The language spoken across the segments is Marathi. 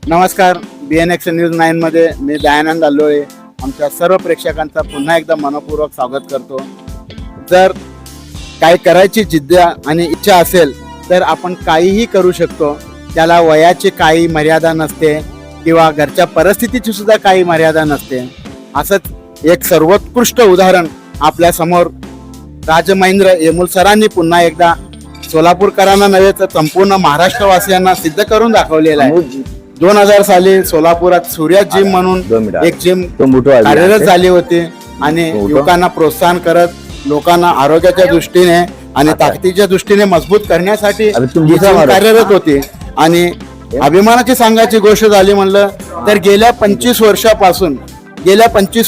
नमस्कार. BNX न्यूज 9 मध्ये मी दयानंद अल्लोळे आमच्या सर्व प्रेक्षकांचा पुन्हा एकदा मनपूर्वक स्वागत करतो. जर काय करायची जिद्द आणि इच्छा असेल तर आपण काहीही करू शकतो. त्याला वयाची काही मर्यादा नसते किंवा घरच्या परिस्थितीची सुद्धा काही मर्यादा नसते. असंच एक सर्वोत्कृष्ट उदाहरण आपल्या समोर राजमहेंद्र येमुल सरांनी पुन्हा एकदा सोलापूरकरांना नव्हे तर संपूर्ण महाराष्ट्रवासियांना सिद्ध करून दाखवलेला आहे. 2000 साली सोलापुरात सूर्या जिम म्हणून एक जिम कार्यरत झाली होती आणि युवकांना प्रोत्साहन करत लोकांना आरोग्याच्या दृष्टीने आणि ताकदीच्या दृष्टीने मजबूत करण्यासाठी कार्यरत होती. आणि अभिमानाची सांगायची गोष्ट झाली म्हणलं तर गेल्या 25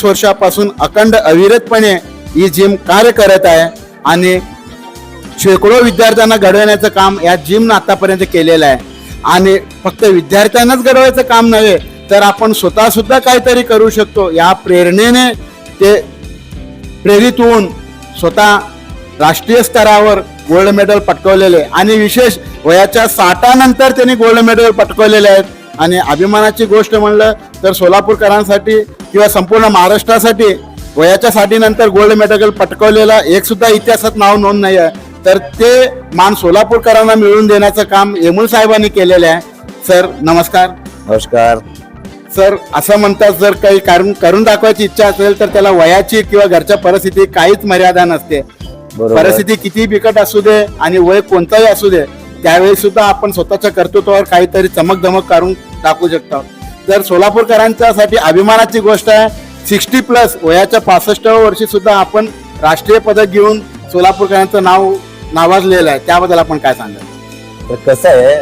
वर्षापासून अखंड अविरतपणे ही जिम कार्य करत आहे आणि शेकडो विद्यार्थ्यांना घडवण्याचं काम या जिमनं आतापर्यंत केलेलं आहे. आणि फक्त विद्यार्थ्यांनाच घडवायचं काम नव्हे तर आपण स्वतः सुद्धा काहीतरी करू शकतो या प्रेरणेने ते प्रेरित होऊन स्वतः राष्ट्रीय स्तरावर गोल्ड मेडल पटकवलेले आणि विशेष वयाच्या 60 नंतर त्यांनी गोल्ड मेडल पटकवलेले आहेत. आणि अभिमानाची गोष्ट म्हणलं तर सोलापूरकरांसाठी किंवा संपूर्ण महाराष्ट्रासाठी वयाच्या 60 नंतर गोल्ड मेडल पटकवलेला एक सुद्धा इतिहासात नाव नोंद नाही आहे. तर ते मान सोलापूरकरांना मिळवून देण्याचं काम येमुल साहेबांनी केलेलं आहे. सर नमस्कार. नमस्कार सर. असं म्हणतात जर काही करून दाखवायची इच्छा असेल तर त्याला वयाची किंवा घरच्या परिस्थिती काहीच मर्यादा नसते. परिस्थिती किती बिकट असू दे आणि वय कोणताही असू दे त्यावेळी सुद्धा आपण स्वतःच्या कर्तृत्वावर काहीतरी चमकदमक करून टाकू शकतो. तर सोलापूरकरांच्यासाठी अभिमानाची गोष्ट आहे 60+ वयाच्या 65व्या वर्षी सुद्धा आपण राष्ट्रीय पदक घेऊन सोलापूरकरांचं नाव नावाजलेलं आहे. त्याबद्दल आपण काय सांगाल? तर कसं आहे,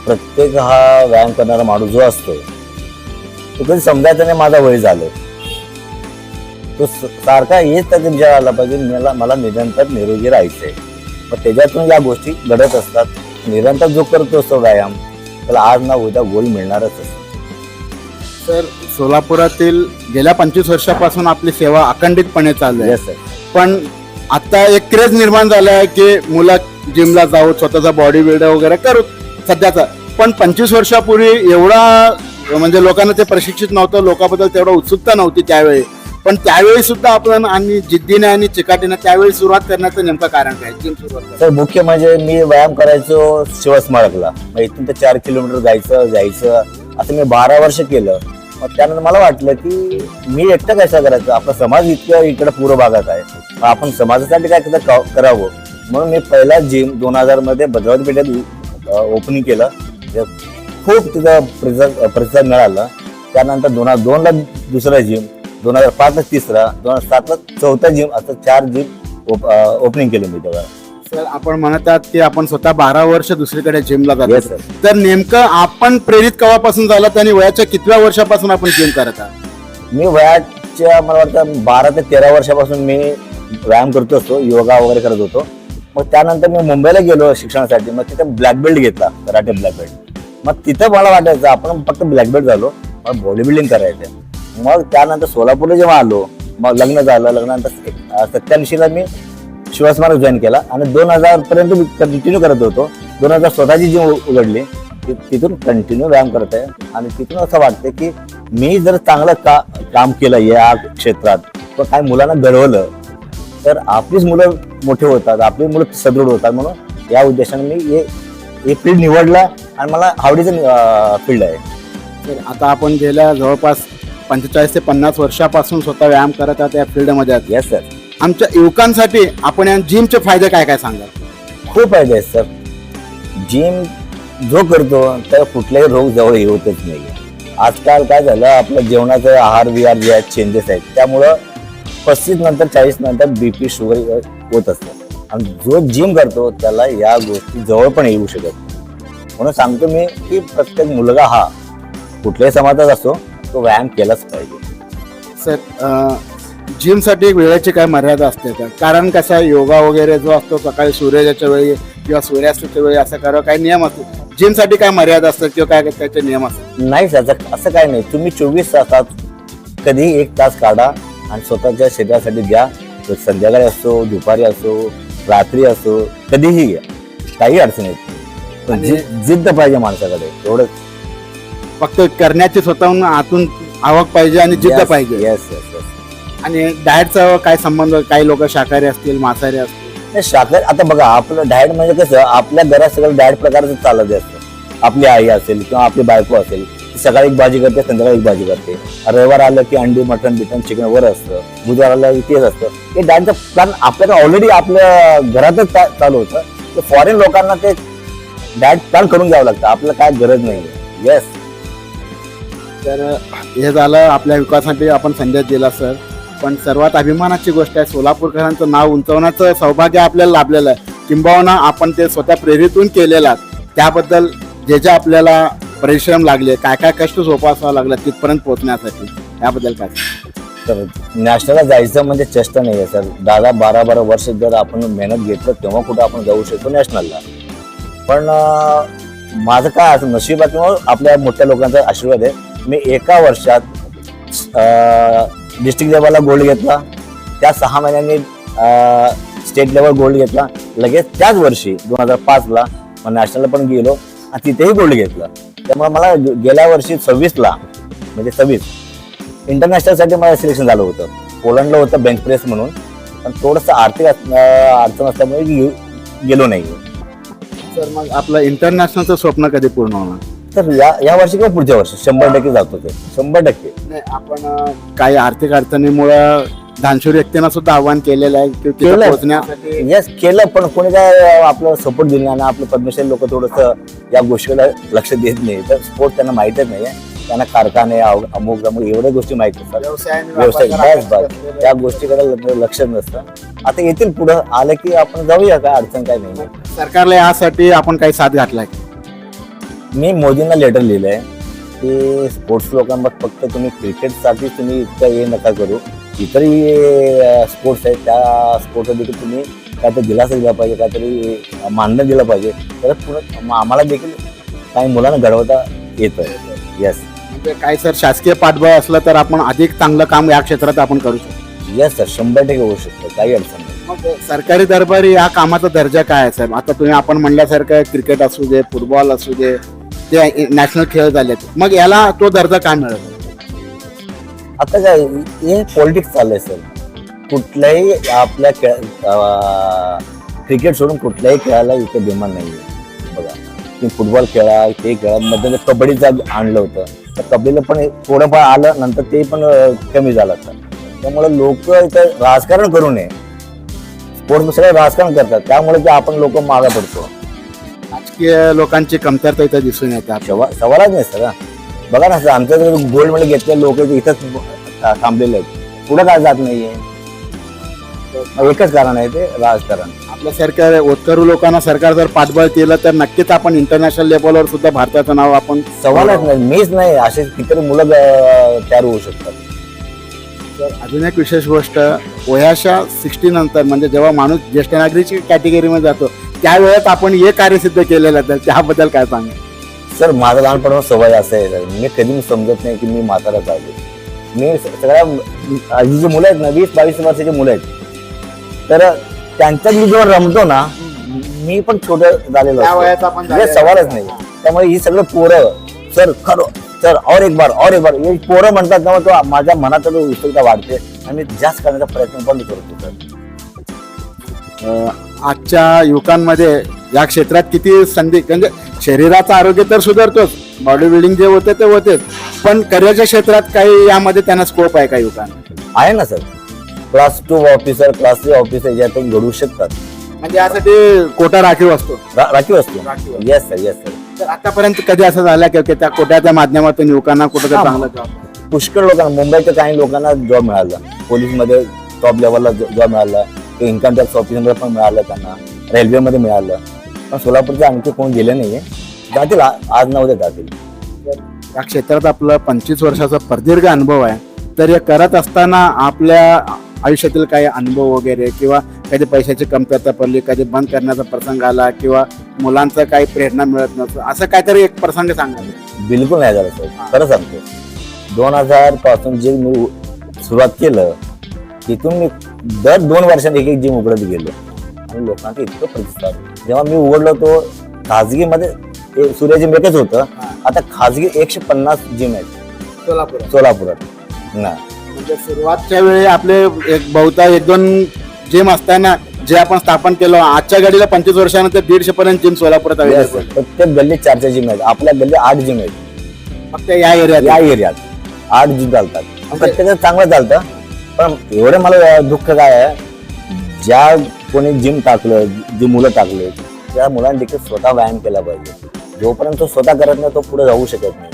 प्रत्येक हा व्यायाम करणारा माणूस जो असतो तो कधी समजायचा नाही माझा वय झालं. तो सारखा हेच त्याच्या विचार आला पाहिजे मला निरंतर निरोगी राहायचंय. मग त्याच्यातून या गोष्टी घडत असतात. निरंतर जो करतो असतो व्यायाम त्याला आज ना उद्या गोल मिळणारच असतो. सर सोलापुरातील गेल्या 25 वर्षापासून आपली सेवा अखंडितपणे चालू आहे. पण आता एक क्रेज निर्माण झाला आहे की मुलं जिमला जाऊ स्वतःचा बॉडी बिल्डर वगैरे करू सध्याचा. पण 25 वर्षापूर्वी एवढा म्हणजे लोकांना ते प्रशिक्षित नव्हतं, लोकांबद्दल तेवढा उत्सुकता नव्हती त्यावेळी. पण त्यावेळी सुद्धा आपण आणि जिद्दीने आणि चिकाटीने त्यावेळी सुरुवात करण्याचं नेमकं कारण काय? जिम सुरुवात तर मुख्य म्हणजे मी व्यायाम करायचो शिवस्मारकला. मग इथून ते 4 किलोमीटर जायचं असं मी 12 वर्ष केलं. मग त्यानंतर मला वाटलं की मी एकटं कसं करायचं, आपला समाज इतकं इकडे पूर्व भागात आहे, आपण समाजासाठी काय करावं म्हणून मी पहिला जिम 2000 मध्ये भद्रावती पेठेत ओपनिंग केलं. खूप तिथं प्रतिसाद मिळाला. त्यानंतर 2002 ला दुसरा जिम, 2005 ला तिसरा, 2007 ला चौथा जिम, असं 4 जिम ओपनिंग केलं मी तेव्हा. सर आपण म्हणत आहात की आपण स्वतः 12 वर्ष दुसरीकडे जिमला जातो. तर नेमकं आपण प्रेरित केव्हापासून झालात आणि वयाच्या कितव्या वर्षापासून आपण जिम करत आहात? मी वयाच्या मला वाटतं 12 ते 13 वर्षापासून मी व्यायाम करतो असतो, योगा वगैरे करत होतो. मग त्यानंतर मी मुंबईला गेलो शिक्षणासाठी. मग तिथे ब्लॅक बेल्ट घेतला, कराटे ब्लॅक बेल्ट. मग तिथं मला वाटायचं आपण फक्त ब्लॅक बेल्ट झालो, मला बॉडी बिल्डिंग करायचं. मग त्यानंतर सोलापूरला जेव्हा आलो, मग लग्न झालं. लग्नानंतर 87 ला मी शिवस्मारक जॉईन केला आणि 2000 पर्यंत कंटिन्यू करत होतो. 2000 स्वतःची जिम उघडली, तिथून कंटिन्यू व्यायाम करत आहे. आणि तिथून असं वाटतं की मी जर चांगलं काम केलं या क्षेत्रात तर काय मुलांना घडवलं तर आपलीच मुलं मोठे होतात, आपली मुलं सदृढ होतात. म्हणून या उद्देशाने मी हे फील्ड निवडला आणि मला आवडीचं फील्ड आहे. तर आता आपण गेल्या जवळपास 45 ते 50 वर्षापासून स्वतः व्यायाम करत आहात या फील्डमध्ये आहात. Yes sir. आमच्या युवकांसाठी आपण या जिमचे फायदे काय काय सांगाल? खूप फायदे आहेत सर. जिम जो करतो तर कुठलाही रोग जवळ येतच नाही. आजकाल काय झालं, आपलं जेवणाचं आहार विहार जे आहेत चेंजेस आहेत, त्यामुळं 35 नंतर 40 नंतर BP शुगर होत असतं. आणि जो जिम करतो त्याला या गोष्टी जवळ पण येऊ शकत. म्हणून सांगतो मी की प्रत्येक मुलगा हा कुठल्याही समाजात असो तो व्यायाम केलाच पाहिजे. सर जिमसाठी एक वेळेची काय मर्यादा असते का? कारण कसं आहे, योगा वगैरे जो असतो सकाळी सूर्योदयाच्या वेळी किंवा सूर्यास्ताच्या वेळी असं करावं काही नियम असतो. जिमसाठी काय मर्यादा असतात किंवा काय त्याचे नियम असतात? नाही असं काय नाही. तुम्ही 24 तासात कधी 1 तास काढा आणि स्वतःच्या शरीरासाठी द्या. संध्याकाळी असो, दुपारी असो, रात्री असो, कधीही घ्या, काही अडचण येत नाही. जिद्द पाहिजे माणसाकडे एवढंच. फक्त करण्याची स्वतःहून आतून आवक पाहिजे आणि जिद्द पाहिजे. Yes yes yes. आणि डाएटचा काय संबंध? काही लोक शाकाहारी असतील, मांसाहारी असतील. शाकाहारी आता बघा, आपलं डाएट म्हणजे कसं, आपल्या घरात सगळं डाएट प्रकारचं चालत असतं. आपली आई असेल किंवा आपली बायको असेल, ती सकाळी एक भाजी करते, संध्याकाळी एक भाजी करते. रविवार आलं की अंडी, मटन, बिटन, चिकन वर असतं. बुधवार आलं की तेच असतं. हे डाएटचं प्लॅन आपल्याला ऑलरेडी आपल्या घरातच चालू होतं. तर फॉरेन लोकांना ते डाएट प्लॅन करून घ्यावं लागतं. आपल्याला काय गरज नाही. येस. तर हे झालं आपल्या विकासासाठी आपण संदेश दिला सर. पण सर्वात अभिमानाची गोष्ट आहे, सोलापूरकरांचं नाव उंचवण्याचं सौभाग्य आपल्याला लाभलेलं आहे. किंबहुना आपण ते स्वतः प्रेरितून केलेलं आहे. त्याबद्दल जे जे आपल्याला परिश्रम लागले, काय काय कष्ट सोपासावं लागलं तिथपर्यंत पोहोचण्यासाठी, याबद्दल काय? तर नॅशनलला जायचं म्हणजे चेष्टा नाही आहे सर. 10-12 वर्ष जर आपण मेहनत घेतलं तेव्हा कुठं आपण जाऊ शकतो नॅशनलला. पण माझं काय असं नशीब आहे किंवा आपल्या मोठ्या लोकांचा आशीर्वाद आहे, मी एका वर्षात डिस्ट्रिक्ट लेवलला गोल्ड घेतला. त्या 6 महिन्यांनी स्टेट लेवल गोल्ड घेतला. लगेच त्याच वर्षी 2005ला नॅशनलला पण गेलो आणि तिथेही गोल्ड घेतला. त्यामुळे मला गेल्या वर्षी 26ला म्हणजे 26 इंटरनॅशनलसाठी मला सिलेक्शन झालं होतं. पोलंडला होतं बेंच प्रेस म्हणून, पण थोडंसं आर्थिक अडचण असल्यामुळे गेलो नाही. सर मग आपलं इंटरनॅशनलचं स्वप्न कधी पूर्ण होणार? तर या वर्षी किंवा पुढच्या वर्षी 100% जातो ते. 100%. नाही, आपण काही आर्थिक अडचणीमुळं दानशूर व्यक्तींना सुद्धा आव्हान केलेलं आहे की तिथे केलं. पोहोचण्यासाठी. येस केलं, पण कोणी काय आपलं सपोर्ट दिलं नाही. आपलं पद्मश्री लोक थोडंसं या गोष्टीला लक्ष देत नाही. तर स्पोर्ट त्यांना माहितच नाही. त्यांना कारखाने अमुक अमुक एवढ्या गोष्टी माहित असतात. व्यवसाय बस त्या गोष्टीकडे लक्ष नसतं. आता येतील पुढं आलं की आपण जाऊया, काय अडचण काय नाही. सरकारला यासाठी आपण काही साथ घातलाय? मी मोदींना लेटर लिहिलंय की स्पोर्ट्स लोकांना फक्त तुम्ही क्रिकेटसाठी तुम्ही इतकं हे नका करू, इतरही स्पोर्ट्स आहेत त्या स्पोर्ट्स देखील तुम्ही काहीतरी दिलासा दिला पाहिजे, काहीतरी मानधन दिलं पाहिजे. तर पुढे आम्हाला देखील काही मुलांना घडवता येतं. येस. म्हणजे काय सर, शासकीय पाठबळ असलं तर आपण अधिक चांगलं काम या क्षेत्रात आपण करू शकतो. येस सर, 100% होऊ शकतं, काही अडचण नाही. मग सरकारी दरबारी या कामाचा दर्जा काय आहे साहेब? आता तुम्ही आपण म्हणल्यासारखं क्रिकेट असू दे, फुटबॉल असू दे, ते नॅशनल खेळ झालेत, मग याला तो दर्जा काय मिळतो? आता काय हे पॉलिटिक्स चाललंय सर. कुठल्याही आपल्या क्रिकेट सोडून कुठल्याही खेळाला इथे डिमांड नाही आहे. बघा, तुम्ही फुटबॉल खेळा, ते खेळा, मध्ये कबड्डीचं आणलं होतं, तर कबड्डीला पण थोडंफार आलं, नंतर ते पण कमी झालं होतं. त्यामुळे लोक इथे राजकारण करू नये. स्पोर्ट्स सगळं राजकारण करतात, त्यामुळे ते आपण लोक मागे पडतो. राजकीय लोकांची कमतरता इथे दिसून येते. सवालच नाही सर. बघा ना सर, आमच्या गोल्ड मेडल घेतले लोक इथंच थांबलेले आहेत, पुढे काय जात नाहीये. एकच कारण आहे, ते राजकारण. आपल्या सरकार होतकरू लोकांना सरकार जर पाठबळ केलं तर नक्कीच आपण इंटरनॅशनल लेवलवर सुद्धा भारताचं नाव आपण. सवालच नाही, मीच नाही, असे कितीतरी मुलं तयार होऊ शकतात. तर अजून एक विशेष गोष्ट, वयाच्या 60 नंतर म्हणजे जेव्हा माणूस ज्येष्ठ नागरिकची कॅटेगरीमध्ये जातो त्यावेळेस आपण हे कार्य सिद्ध केलेलं आहे, तर त्याबद्दल काय सांगा? सर, माझं लहानपणापासून सवय असं आहे सर, मी कधी समजत नाही की मी म्हातारा चालतो. मी सगळ्या जी मुलं आहेत ना, 20-22 वर्षाची मुलं आहेत, तर त्यांच्यात मी जेव्हा रमतो ना, मी पण छोटं झालेलो असतो. सवालच नाही. त्यामुळे ही सगळं पोरं सर खरं सर और एक बार हे पोरं म्हणतात, तेव्हा तो माझ्या मनात उत्सुकता वाढते आणि मी जास्त करण्याचा प्रयत्न पण करतो सर. आजच्या युवकांमध्ये या क्षेत्रात किती संधी, म्हणजे शरीराचं आरोग्य तर सुधारतोच, बॉडी बिल्डिंग जे होते ते होतेच, पण करिअरच्या क्षेत्रात काही यामध्ये त्यांना स्कोप आहे का युवकांना? आहे ना sir. Class 2 officer, class 3 officer यातून घडू शकतात. म्हणजे यासाठी कोटा राखीव असतो. राखीव असतो. Yes sir, yes sir. तर आतापर्यंत कधी असं झालं की त्या कोट्याच्या माध्यमातून युवकांना कुठं चांगला जॉब? पुष्कळ लोकांना, मुंबईच्या काही लोकांना जॉब मिळाला, पोलीसमध्ये टॉप लेवलला जॉब मिळाला, इन्कम टॅक्स ऑफिसमध्ये पण मिळालं, त्यांना रेल्वेमध्ये मिळालं. पण सोलापूरचे आणखी कोण गेले नाहीये, जातील आज ना उद्या जातील. या क्षेत्रात आपलं 25 वर्षाचा प्रदीर्घ अनुभव आहे, तर हे करत असताना आपल्या आयुष्यातील काही अनुभव वगैरे किंवा कधी पैशाची कमतरता पडली, कधी बंद करण्याचा प्रसंग आला किंवा मुलांचं काही प्रेरणा मिळत नसतं, असं काहीतरी एक प्रसंग सांगा. बिलकुल नाही झालं सर, खरं सांगतो. 2000 पासून जे मी सुरुवात केलं, तिथून मी दर 2 वर्षांनी एक जिम उघडत गेलो आणि लोकांचा इतकं प्रतिसाद. जेव्हा मी उघडलो तो खाजगीमध्ये सूर्याजी मेकच होतं, आता खाजगी 150 जिम आहेत सोलापुरात ना. म्हणजे सुरुवातच्या वेळी आपले एक बहुता 1-2 जिम असताना जे आपण स्थापन केलं, आजच्या घडीला 25 वर्षानंतर 150 पर्यंत जिम सोलापुरात अवेलेबल. प्रत्येक गल्लीत 4 जिम आहेत. आपल्या गल्ली 8 जिम आहेत. फक्त या एरियात 8 जिम चालतात. प्रत्येकाचं चांगलं चालतं. पण एवढं मला दुःख काय आहे, ज्या कोणी जिम टाकलं, जी मुलं टाकले, त्या मुलांनी देखील स्वतः व्यायाम केला पाहिजे. जोपर्यंत तो स्वतः करत नाही तो पुढे जाऊ शकत नाही.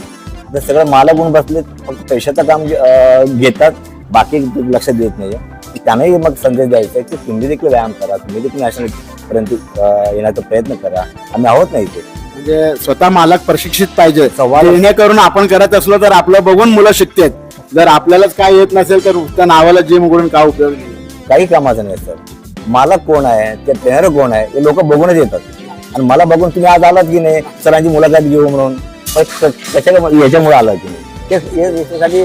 तर सगळं मालक होऊन बसले, फक्त पैशाचं काम घेतात, बाकी लक्ष देत नाही. त्यांनाही मग संदेश द्यायचा की तुम्ही देखील व्यायाम करा, तुम्ही देखील नॅशनल पर्यंत येण्याचा प्रयत्न करा. आम्ही आहोत नाही इथे. म्हणजे स्वतः मालक प्रशिक्षित पाहिजे. जेणेकरून आपण करत असलो तर आपलं बघून मुलं शिकतात. जर आपल्यालाच काय येत नसेल तर त्या नावाला जिम उघडून काय उपयोग नाही. काही कामाचं नाही सर. मालक कोण आहे, ते ट्रेनर कोण आहे, हे लोक बघूनच येतात. आणि मला बघून तुम्ही आज आलात की नाही सरांची मुलाखत घेऊ म्हणून, कशाला याच्यामुळे आला की नाही, याच्यासाठी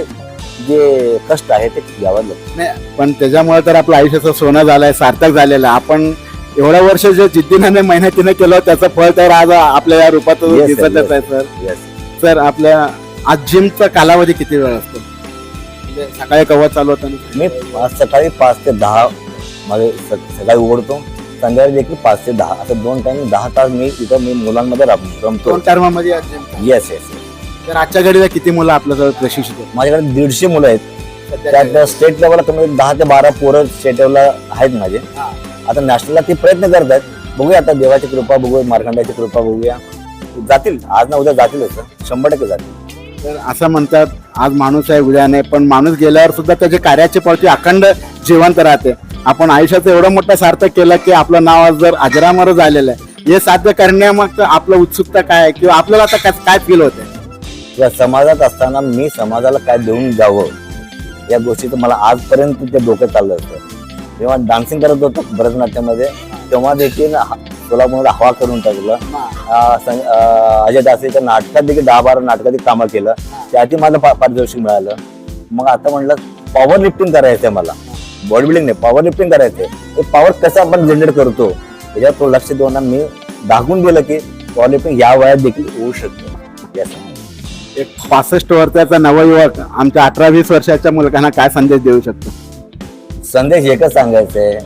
जे कष्ट आहे ते घ्यावं लागतं. पण त्याच्यामुळे तर आपलं आयुष्याचं सोनं झालंय, सार्थक झालेलं आहे. आपण एवढ्या वर्ष जे जिद्दीने मेहनतीने केलं त्याचं फळ तर आज आपल्या या रूपात दिसतच आहे सर. सर आपल्या आज जिमचा कालावधी किती वेळ असतो? म्हणजे सकाळी केव्हा चालू होतं? मी सकाळी 5 ते 10 मध्ये सकाळी उघडतो, संध्याकाळी देखील 5 ते 10 असं 2 टाइम 10 तास मी मुलांमध्ये रमतो. 2 टर्मामध्ये येस. तर आजच्या घडीला किती मुलं आपल्याजवळ प्रशिक्षित आहेत? माझ्याकडे 150 मुलं आहेत. त्यात स्टेट लेवलला तुम्ही 10 ते 12 पोरं स्टेट लेवलला आहेत माझे. आता नॅशनलला ते प्रयत्न करत आहेत. बघूया आता देवाची कृपा, बघूया मार्कंड्याची कृपा, बघूया जातील. आज ना उद्या जातीलच, 100% जातील. तर असं म्हणतात आज माणूस आहे उद्या नाही, पण माणूस गेल्यावर सुद्धा त्याच्या कार्याची पावती अखंड जिवंत राहते. आपण आयुष्याचं एवढं मोठं सार्थक केलं की आपलं नाव आज जर अजरामर झालेलं आहे. हे साध्य करण्यामागचं आपलं उत्सुकता काय आहे किंवा आपल्याला आता काय फील होते? या समाजात असताना मी समाजाला काय देऊन जावं या गोष्टीचं मला आजपर्यंत ते डोकं चाललं असतं. जेव्हा डान्सिंग करत होतो भरतनाट्यमध्ये तेव्हा देखील सोलापूरला हवा करून टाकलं. अजय दासीच्या नाटकात देखील 10-12 नाटकात कामं केलं, त्यातही मला पारितोषिक मिळालं. मग आता म्हटलं पॉवर लिफ्टिंग करायचंय मला, बॉडी बिल्डिंग नाही पॉवर लिफ्टिंग करायचंय. ते पॉवर कसं आपण जनरेट करतो याच्यावर तो लक्ष देऊन मी दाखवून दिलं की पॉवर लिफ्टिंग या वयात देखील होऊ शकतं. एक 65 वर्षाचा नवयुवक आमच्या 18-20 वर्षाच्या मुलांना काय संदेश देऊ शकतो? संदेश एकच सांगायचंय,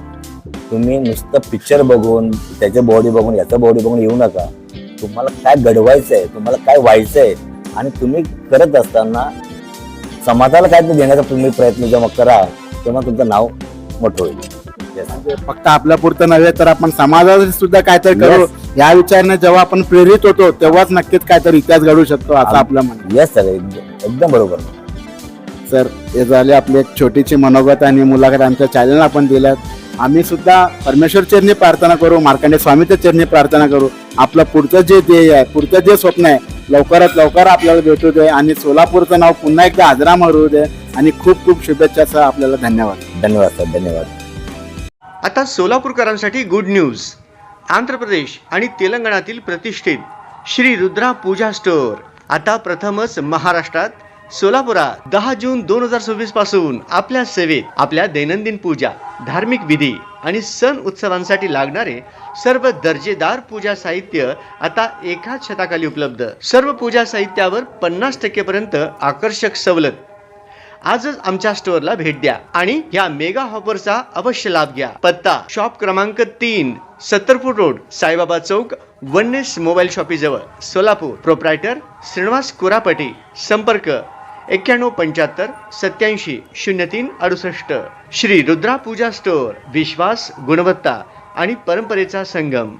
तुम्ही नुसतं पिक्चर बघून त्याचे बॉडी बघून याचं बॉडी बघून येऊ नका. तुम्हाला काय घडवायचंय, तुम्हाला काय व्हायचंय, आणि तुम्ही करत असताना समाजाला काय देण्याचा तुम्ही प्रयत्न जेव्हा करा तेव्हा तुमचं नाव मोठं होईल. फक्त आपल्या पुरतं नव्हे तर आपण समाजाला सुद्धा काहीतरी करू या विचाराने जेव्हा आपण प्रेरित होतो तेव्हाच नक्कीच काहीतरी इतिहास घडू शकतो असं आपलं म्हणणं. येस सर, एकदम बरोबर. सर हे झाले आपली एक छोटीशी मनोगत आणि मुलाखत आमच्या चॅनलला आपण दिल्यात. आम्ही सुद्धा परमेश्वर चरणी प्रार्थना करू, मार्कंडेय स्वामीच्या चरणी प्रार्थना करू. आपलं पुढचं जे ध्येय आहे, पुढचं जे स्वप्न आहे लवकरात लवकर आपल्याला भेटू दे आणि सोलापूरचं नाव पुन्हा एकदा अजरामर होऊ दे. आणि खूप खूप शुभेच्छा सर, आपल्याला धन्यवाद. धन्यवाद सर, धन्यवाद. आता सोलापूरकरांसाठी गुड न्यूज. आंध्र प्रदेश आणि तेलंगणातील प्रतिष्ठित श्री रुद्रा पूजा स्टोअर आता प्रथमच महाराष्ट्रात सोलापुरात 10 जून 2026 पासून आपल्या सेवेत. आपल्या दैनंदिन पूजा, धार्मिक विधी आणि सण उत्सवांसाठी लागणारे सर्व दर्जेदार पूजा साहित्य आता एकाच छताखाली उपलब्ध. सर्व पूजा साहित्यावर 50% पर्यंत आकर्षक सवलत. आजच आमच्या स्टोअरला भेट द्या आणि या मेगा ऑफरचा अवश्य लाभ घ्या. पत्ता शॉप क्रमांक 3, 70 फूट रोड, साईबाबा चौक, वननेस मोबाईल शॉपी जवळ, सोलापूर. प्रोप्रायटर श्रीनिवास कुरापटी. संपर्क 9175 87 03 68. श्री रुद्रा पूजा स्टोअर, विश्वास, गुणवत्ता आणि परंपरेचा संगम.